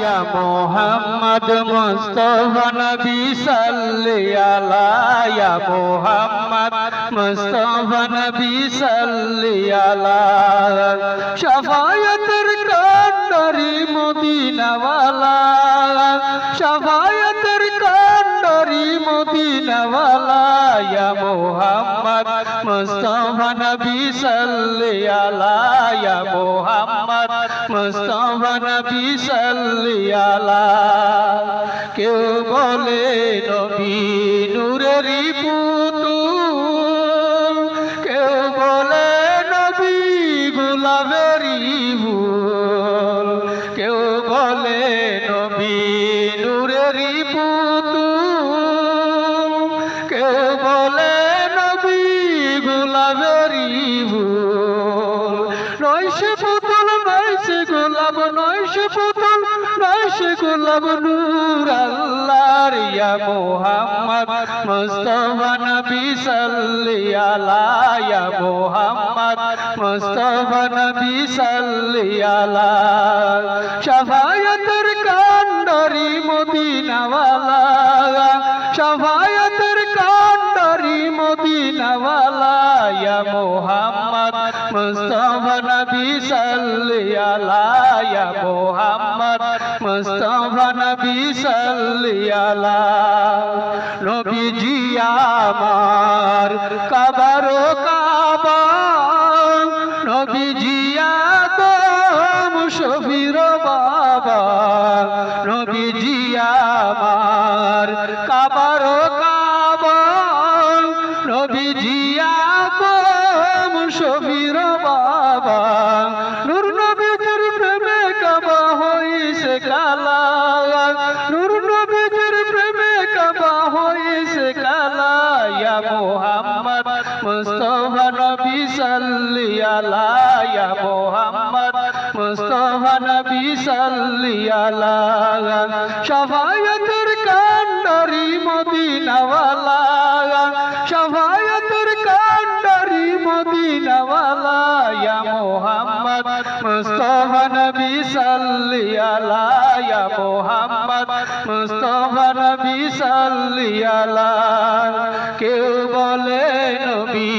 या मोहम्मद मुस्तफा नबी सल्ली अला या मोहम्मद मुस्तफा नबी सल्ली अला शफायतर कांडरी मदीना वाला शफायतर कांडरी मदीना वाला या मोहम्मद मुस्तफा नबी सल्ली अला या मोहम्मद मुस्तफा नबी सल्ली अला केउ बोले नबी नूरेरी पुतुल केउ बोले नबी गुलाबेरी फुल केउ बोले नबी नूरेरी पुतुल केउ बोले नबी गुलाबेरी फुल नयशे पुतुल नयशे गुलाब नयशे पुतुल नयशे गुलाब नूर अल्लाहर या मोहम्मद मुस्तफा नबी सल्ली अला या मोहम्मद मुस्तफा नबी सल्ली अला शफायतर कांडरी मदीना वाला शफायतर कांडरी मदीना वाला या मोहम्मद मुस्तफा नबी सल्ली अला या मोहम्मद मुस्तफा नबी सल्ली अला नबीजी आमार काबारो काबा नबीजी आदम शफीर बाबा नबीजी आमार काबारो काबा नबीजी आदम शफीर बाबा नूर नबीजिर प्रेमे काबा হইছে কালা নূর নবীজির প্রেমে কাবা হইছে কালা ইয়া মুহাম্মদ মুস্তাফা নবী সাল্লি আলা ইয়া মুহাম্মদ মুস্তাফা নবী সাল্লি আলা শাফায়াতের কান্ডারি মদিনা ওয়ালা শাফায়াতের কান্ডারি মদিনা ওয়ালা ইয়া মুহাম্মদ মুস্তাফা নবী সাল্লি আলা या मोहम्मद मुस्तफा नबी सल्ली अला केउ बोले नबी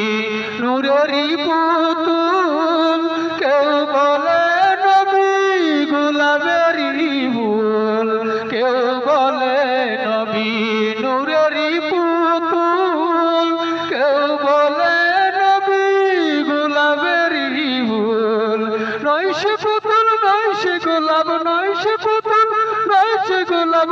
नूरेरी पुतुल केउ बोले नबी गुलाबेरी फुल केउ बोले नबी नूरेरी पुतुल केउ बोले नबी गुलाबेरी फुल नयशे पुतुल नयशे गुलाब नयशे पुतुल नयशे गुलाब